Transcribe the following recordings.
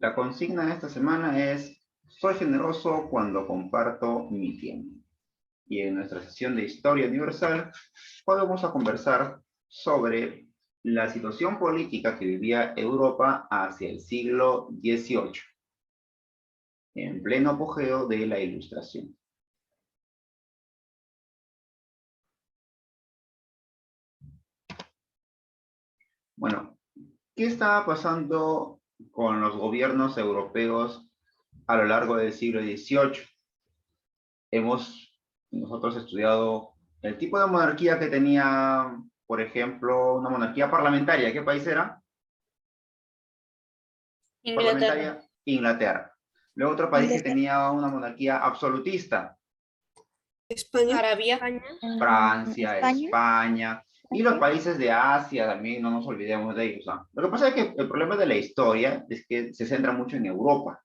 La consigna de esta semana es: soy generoso cuando comparto mi tiempo. Y en nuestra sesión de Historia Universal, hoy vamos a conversar sobre la situación política que vivía Europa hacia el siglo XVIII, en pleno apogeo de la Ilustración. Bueno, ¿qué estaba pasando con los gobiernos europeos a lo largo del siglo XVIII? Hemos nosotros estudiado el tipo de monarquía que tenía, por ejemplo, una monarquía parlamentaria. ¿Qué país era? Inglaterra. Parlamentaria, Inglaterra. Luego otro país que tenía una monarquía absolutista. España. Arabia. Francia, España. Y los países de Asia también, no nos olvidemos de ellos, ¿no? Lo que pasa es que el problema de la historia es que se centra mucho en Europa.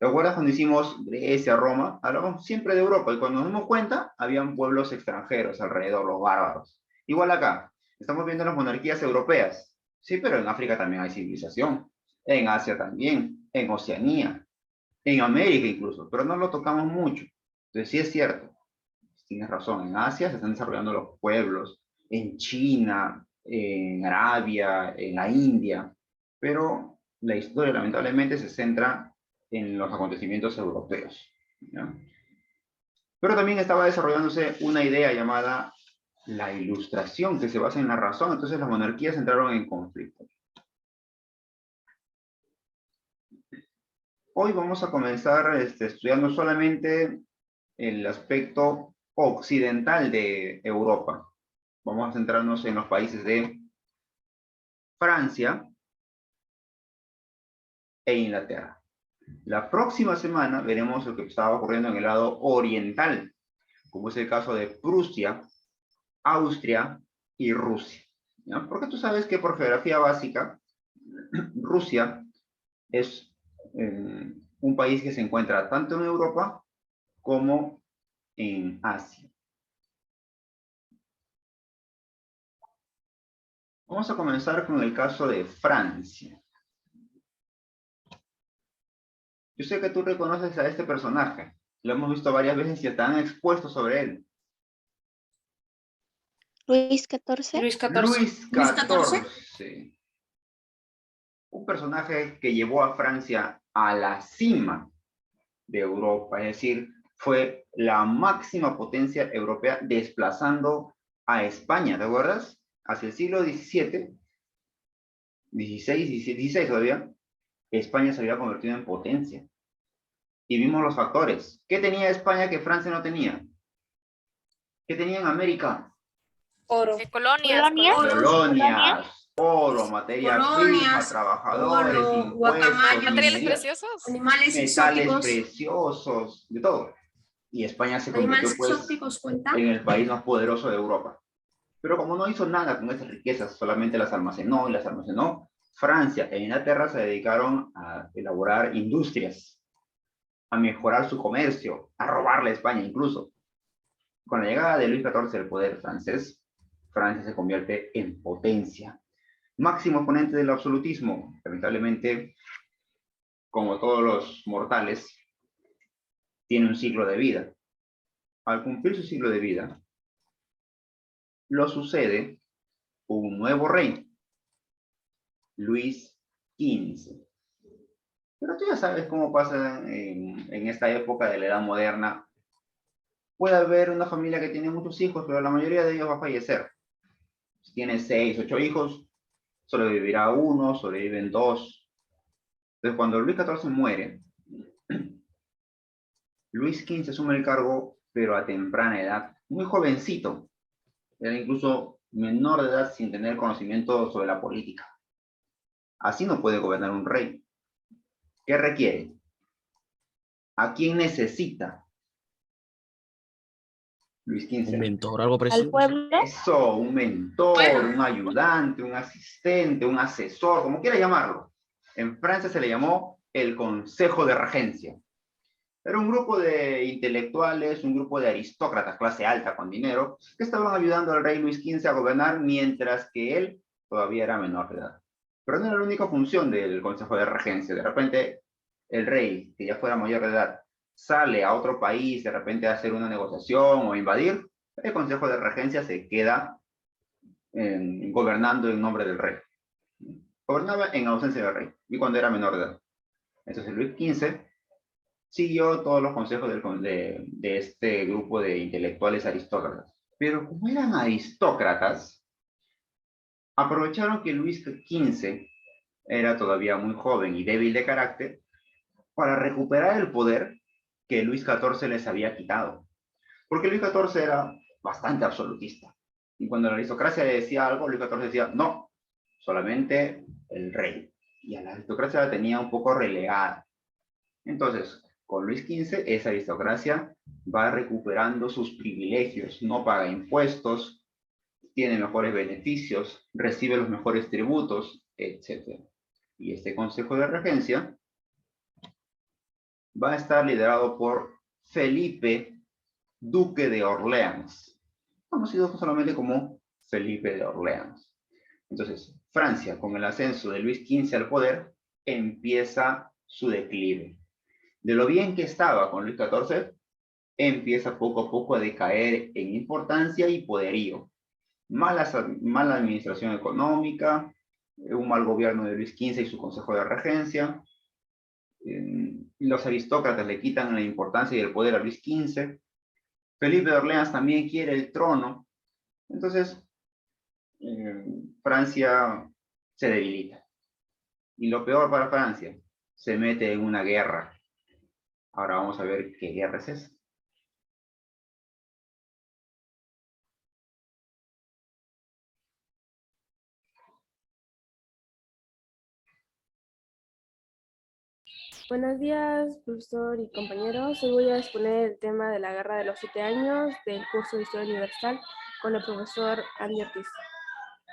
¿Te acuerdas cuando hicimos Grecia, Roma? Hablamos siempre de Europa y cuando nos dimos cuenta, habían pueblos extranjeros alrededor, los bárbaros. Igual acá, estamos viendo las monarquías europeas. Sí, pero en África también hay civilización. En Asia también, en Oceanía, en América incluso, pero no lo tocamos mucho. Entonces sí es cierto, tienes razón, en Asia se están desarrollando los pueblos, en China, en Arabia, en la India, pero la historia lamentablemente se centra en los acontecimientos europeos, ¿ya? Pero también estaba desarrollándose una idea llamada la Ilustración, que se basa en la razón, entonces las monarquías entraron en conflicto. Hoy vamos a comenzar estudiando solamente el aspecto occidental de Europa. Vamos a centrarnos en los países de Francia e Inglaterra. La próxima semana veremos lo que estaba ocurriendo en el lado oriental, como es el caso de Prusia, Austria y Rusia, ¿ya? Porque tú sabes que por geografía básica, Rusia es un país que se encuentra tanto en Europa como en Asia. Vamos a comenzar con el caso de Francia. Yo sé que tú reconoces a este personaje. Lo hemos visto varias veces y están expuestos sobre él. Luis XIV. Luis XIV. Luis XIV. Un personaje que llevó a Francia a la cima de Europa, es decir, fue la máxima potencia europea desplazando a España, ¿te acuerdas? Hacia el siglo XVII, XVI todavía, España se había convertido en potencia. Y vimos los factores. ¿Qué tenía España que Francia no tenía? ¿Qué tenía en América? Oro. Colonias. Colonias, oro, materia prima, trabajadores, oro, impuestos, guacamaya, Materiales minería, preciosos. animales metales exóticos. preciosos, de todo. Y España se Animales convirtió, pues, exóticos cuentan. en el país más poderoso de Europa. Pero como no hizo nada con esas riquezas, solamente las almacenó y las almacenó, Francia e Inglaterra se dedicaron a elaborar industrias, a mejorar su comercio, a robarle a España incluso. Con la llegada de Luis XIV al poder francés, Francia se convierte en potencia. Máximo exponente del absolutismo, lamentablemente, como todos los mortales, tiene un ciclo de vida. Al cumplir su ciclo de vida, lo sucede un nuevo rey, Luis XV. Pero tú ya sabes cómo pasa en esta época de la Edad Moderna. Puede haber una familia que tiene muchos hijos, pero la mayoría de ellos va a fallecer. Si tiene 6, 8 hijos, sobrevivirá uno, sobreviven 2. Entonces, cuando Luis XIV muere, Luis XV asume el cargo, pero a temprana edad, muy jovencito. Era incluso menor de edad sin tener conocimiento sobre la política. Así no puede gobernar un rey. ¿Qué requiere? ¿A quién necesita? Luis XV. Un mentor, algo Al parecido. pueblo. Eso, un mentor, un ayudante, un asistente, un asesor, como quiera llamarlo. En Francia se le llamó el Consejo de Regencia. Era un grupo de intelectuales, un grupo de aristócratas, clase alta con dinero, que estaban ayudando al rey Luis XV a gobernar mientras que él todavía era menor de edad. Pero no era la única función del Consejo de Regencia. De repente, el rey, que ya fuera mayor de edad, sale a otro país, de repente a hacer una negociación o invadir, el Consejo de Regencia se queda gobernando en nombre del rey. Gobernaba en ausencia del rey, y cuando era menor de edad. Entonces Luis XV siguió todos los consejos de este grupo de intelectuales aristócratas. Pero como eran aristócratas, aprovecharon que Luis XV era todavía muy joven y débil de carácter para recuperar el poder que Luis XIV les había quitado. Porque Luis XIV era bastante absolutista. Y cuando la aristocracia le decía algo, Luis XIV decía, no, solamente el rey. Y a la aristocracia la tenía un poco relegada. Entonces, con Luis XV, esa aristocracia va recuperando sus privilegios, no paga impuestos, tiene mejores beneficios, recibe los mejores tributos, etc. Y este Consejo de Regencia va a estar liderado por Felipe, Duque de Orleans, conocido solamente como Felipe de Orleans. Entonces, Francia, con el ascenso de Luis XV al poder, empieza su declive. De lo bien que estaba con Luis XIV, empieza poco a poco a decaer en importancia y poderío. Mala administración económica, un mal gobierno de Luis XV y su Consejo de Regencia. Los aristócratas le quitan la importancia y el poder a Luis XV. Felipe de Orleans también quiere el trono. Entonces, Francia se debilita. Y lo peor para Francia, se mete en una guerra. Ahora vamos a ver qué guerra es esa. Buenos días, profesor y compañeros. Hoy voy a exponer el tema de la Guerra de los 7 años del curso de Historia Universal con el profesor Andy Ortiz.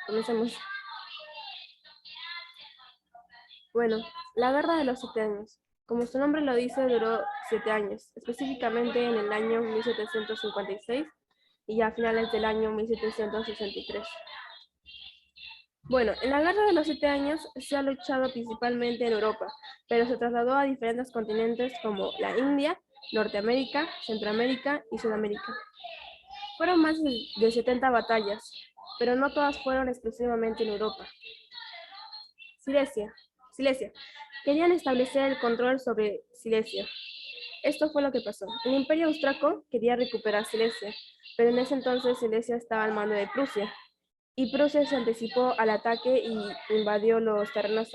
Comencemos. Bueno, la Guerra de los 7 años. Como su nombre lo dice, duró 7 años, específicamente en el año 1756 y a finales del año 1763. Bueno, en la Guerra de los 7 años se ha luchado principalmente en Europa, pero se trasladó a diferentes continentes como la India, Norteamérica, Centroamérica y Sudamérica. Fueron más de 70 batallas, pero no todas fueron exclusivamente en Europa. Silesia. Querían establecer el control sobre Silesia. Esto fue lo que pasó. El Imperio Austriaco quería recuperar Silesia, pero en ese entonces Silesia estaba al mando de Prusia. Y Prusia se anticipó al ataque y invadió los terrenos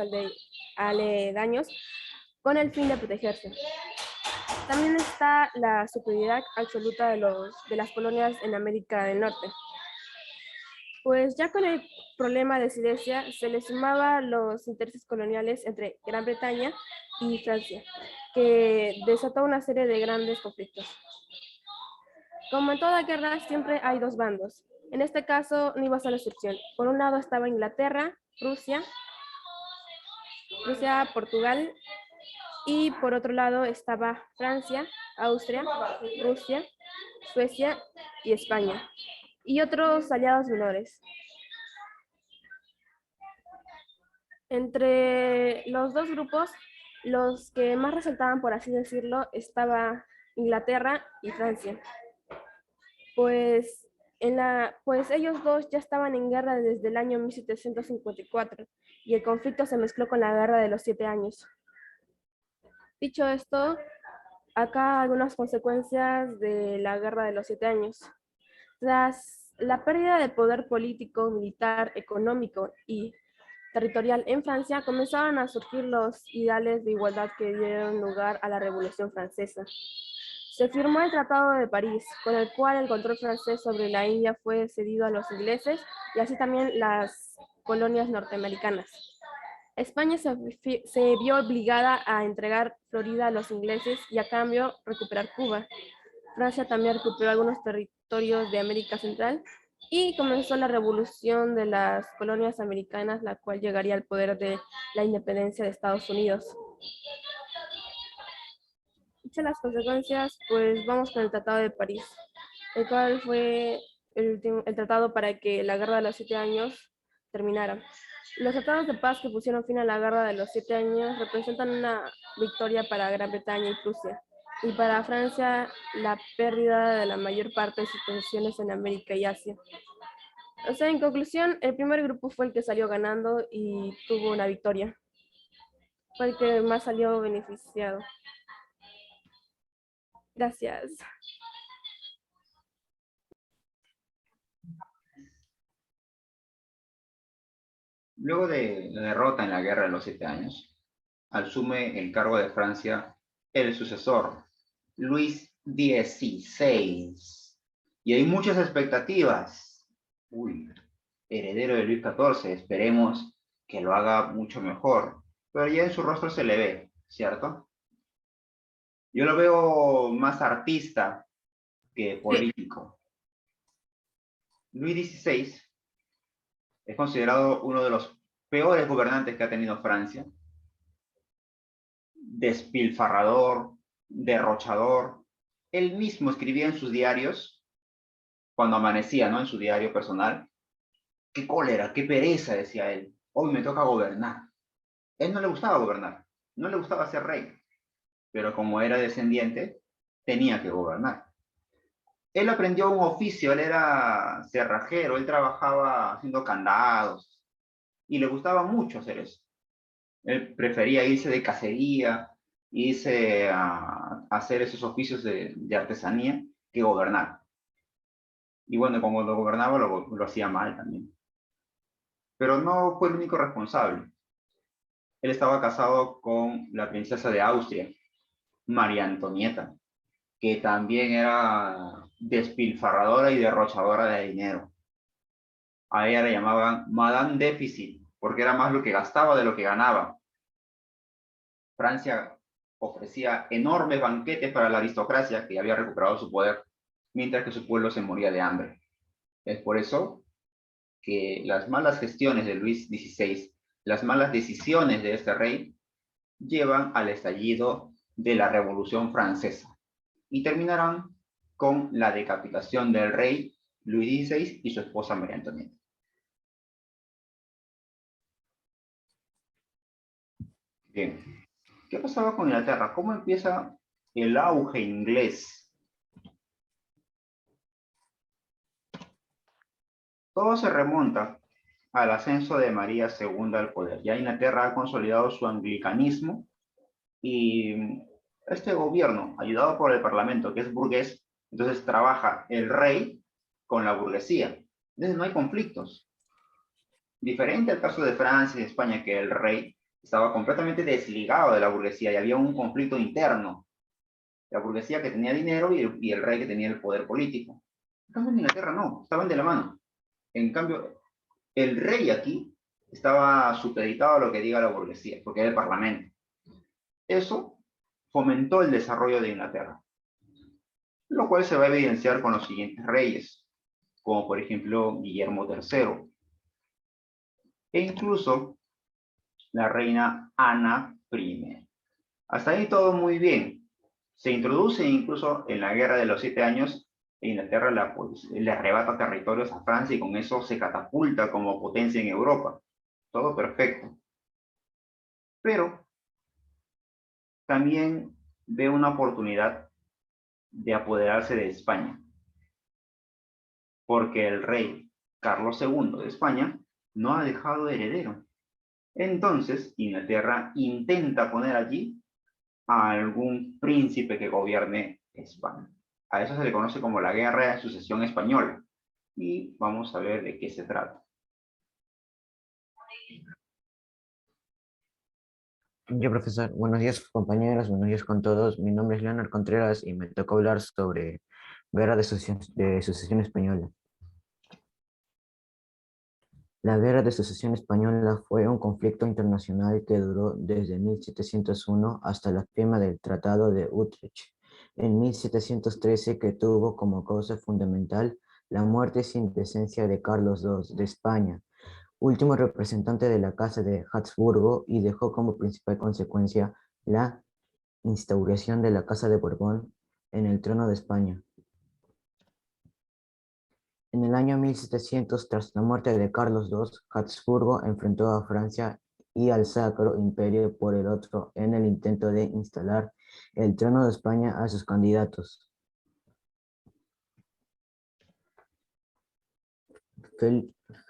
aledaños con el fin de protegerse. También está la superioridad absoluta de las colonias en América del Norte. Pues ya con el problema de Silesia se le sumaban los intereses coloniales entre Gran Bretaña y Francia, que desató una serie de grandes conflictos. Como en toda guerra, siempre hay dos bandos. En este caso no iba a ser la excepción. Por un lado estaba Inglaterra, Rusia, Portugal, y por otro lado estaba Francia, Austria, Rusia, Suecia y España, y otros aliados menores. Entre los dos grupos, los que más resaltaban, por así decirlo, estaba Inglaterra y Francia. Pues ellos dos ya estaban en guerra desde el año 1754 y el conflicto se mezcló con la Guerra de los 7 años. Dicho esto, acá algunas consecuencias de la Guerra de los 7 años. Tras la pérdida de poder político, militar, económico y territorial en Francia, comenzaron a surgir los ideales de igualdad que dieron lugar a la Revolución Francesa. Se firmó el Tratado de París, con el cual el control francés sobre la India fue cedido a los ingleses y así también las colonias norteamericanas. España se vio obligada a entregar Florida a los ingleses y a cambio recuperar Cuba. Francia también recuperó algunos territorios de América Central y comenzó la revolución de las colonias americanas, la cual llegaría al poder de la independencia de Estados Unidos. Dichas las consecuencias, pues vamos con el Tratado de París, el cual fue el tratado para que la Guerra de los 7 años terminara. Los tratados de paz que pusieron fin a la Guerra de los 7 años representan una victoria para Gran Bretaña y Prusia, y para Francia la pérdida de la mayor parte de sus posesiones en América y Asia. O sea, en conclusión, el primer grupo fue el que salió ganando y tuvo una victoria. Fue el que más salió beneficiado. Gracias. Luego de la derrota en la Guerra de los 7 años, asume el cargo de Francia el sucesor, Luis XVI. Y hay muchas expectativas. Uy, heredero de Luis XIV, esperemos que lo haga mucho mejor. Pero ya en su rostro se le ve, ¿cierto? Yo lo veo más artista que político. Luis XVI es considerado uno de los peores gobernantes que ha tenido Francia. Despilfarrador, derrochador. Él mismo escribía en sus diarios, cuando amanecía, ¿no? En su diario personal, qué cólera, qué pereza, decía él. Hoy me toca gobernar. A él no le gustaba gobernar, no le gustaba ser rey, pero como era descendiente, tenía que gobernar. Él aprendió un oficio, él era cerrajero, él trabajaba haciendo candados y le gustaba mucho hacer eso. Él prefería irse de cacería, irse a hacer esos oficios de artesanía que gobernar. Y bueno, como lo gobernaba, lo hacía mal también. Pero no fue el único responsable. Él estaba casado con la princesa de Austria, María Antonieta, que también era despilfarradora y derrochadora de dinero. A ella la llamaban Madame Déficit, porque era más lo que gastaba de lo que ganaba. Francia ofrecía enormes banquetes para la aristocracia que había recuperado su poder, mientras que su pueblo se moría de hambre. Es por eso que las malas gestiones de Luis XVI, las malas decisiones de este rey, llevan al estallido de la Revolución Francesa y terminarán con la decapitación del rey Luis XVI y su esposa María Antonieta. Bien, ¿qué pasaba con Inglaterra? ¿Cómo empieza el auge inglés? Todo se remonta al ascenso de María II al poder. Ya Inglaterra ha consolidado su anglicanismo y este gobierno, ayudado por el parlamento, que es burgués, entonces trabaja el rey con la burguesía. Entonces no hay conflictos. Diferente al caso de Francia y España, que el rey estaba completamente desligado de la burguesía y había un conflicto interno. La burguesía que tenía dinero y el rey que tenía el poder político. En cambio, en Inglaterra no, estaban de la mano. En cambio, el rey aquí estaba supeditado a lo que diga la burguesía, porque era el parlamento. Eso fomentó el desarrollo de Inglaterra, lo cual se va a evidenciar con los siguientes reyes, como por ejemplo Guillermo III, e incluso la reina Ana I. Hasta ahí todo muy bien. Se introduce incluso en la Guerra de los 7 años, Inglaterra le arrebata territorios a Francia y con eso se catapulta como potencia en Europa. Todo perfecto. Pero también ve una oportunidad de apoderarse de España, porque el rey Carlos II de España no ha dejado heredero. Entonces, Inglaterra intenta poner allí a algún príncipe que gobierne España. A eso se le conoce como la Guerra de Sucesión Española. Y vamos a ver de qué se trata. Yo, profesor, buenos días compañeros, buenos días con todos. Mi nombre es Leonard Contreras y me tocó hablar sobre Guerra de Sucesión Española. La Guerra de Sucesión Española fue un conflicto internacional que duró desde 1701 hasta la firma del Tratado de Utrecht en 1713, que tuvo como causa fundamental la muerte sin decencia de Carlos II de España, último representante de la Casa de Habsburgo, y dejó como principal consecuencia la instauración de la Casa de Borbón en el trono de España. En el año 1700, tras la muerte de Carlos II, Habsburgo enfrentó a Francia y al Sacro Imperio por el otro en el intento de instalar el trono de España a sus candidatos.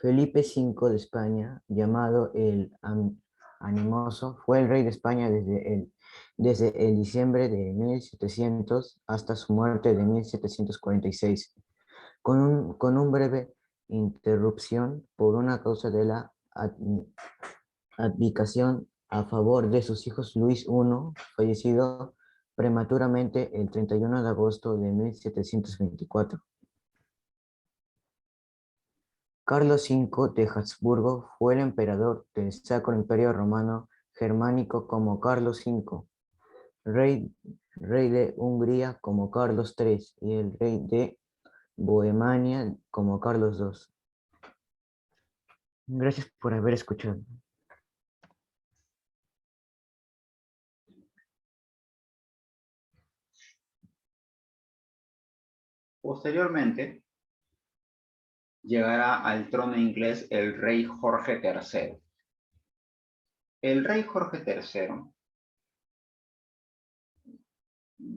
Felipe V de España, llamado el Animoso, fue el rey de España desde el diciembre de 1700 hasta su muerte de 1746, con un breve interrupción por una causa de la abdicación a favor de sus hijos Luis I, fallecido prematuramente el 31 de agosto de 1724. Carlos V de Habsburgo fue el emperador del Sacro Imperio Romano Germánico como Carlos V, rey de Hungría como Carlos III y el rey de Bohemia como Carlos II. Gracias por haber escuchado. Posteriormente, llegará al trono inglés el rey Jorge III. El rey Jorge III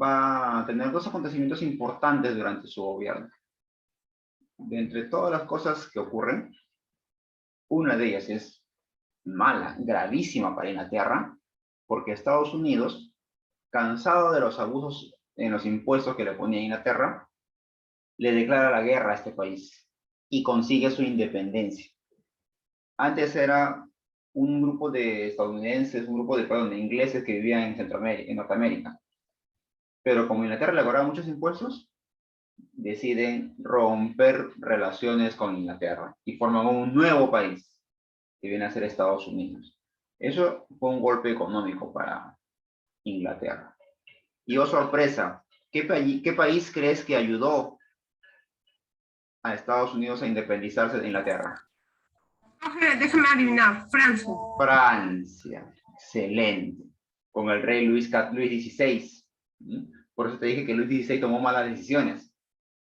va a tener dos acontecimientos importantes durante su gobierno. De entre todas las cosas que ocurren, una de ellas es mala, gravísima para Inglaterra, porque Estados Unidos, cansado de los abusos en los impuestos que le ponía Inglaterra, le declara la guerra a este país y consigue su independencia. Antes era un grupo de estadounidenses, un grupo de ingleses que vivían en Centroamérica, en Norteamérica. Pero como Inglaterra le cobraba muchos impuestos, deciden romper relaciones con Inglaterra y forman un nuevo país, que viene a ser Estados Unidos. Eso fue un golpe económico para Inglaterra. Y oh sorpresa, ¿qué país crees que ayudó a Estados Unidos a independizarse de Inglaterra? Déjame adivinar, Francia. Francia, excelente, con el rey Luis XVI. Por eso te dije que Luis XVI tomó malas decisiones.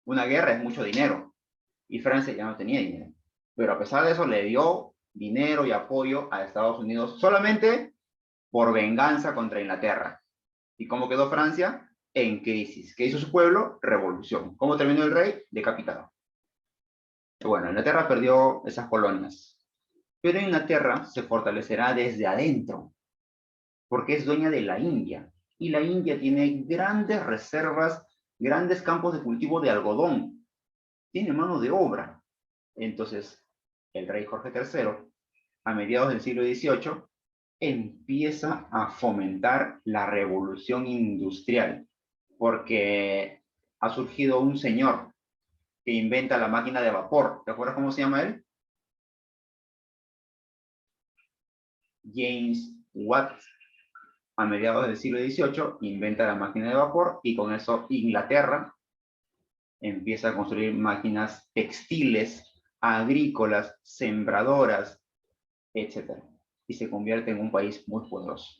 Una guerra es mucho dinero, y Francia ya no tenía dinero. Pero a pesar de eso le dio dinero y apoyo a Estados Unidos solamente por venganza contra Inglaterra. ¿Y cómo quedó Francia? En crisis. ¿Qué hizo su pueblo? Revolución. ¿Cómo terminó el rey? Decapitado. Bueno, Inglaterra perdió esas colonias. Pero Inglaterra se fortalecerá desde adentro, porque es dueña de la India. Y la India tiene grandes reservas, grandes campos de cultivo de algodón. Tiene mano de obra. Entonces, el rey Jorge III, a mediados del siglo XVIII, empieza a fomentar la revolución industrial, porque ha surgido un señor que inventa la máquina de vapor. ¿Te acuerdas cómo se llama él? James Watt. A mediados del siglo XVIII inventa la máquina de vapor y con eso Inglaterra empieza a construir máquinas textiles, agrícolas, sembradoras, etc. Y se convierte en un país muy poderoso.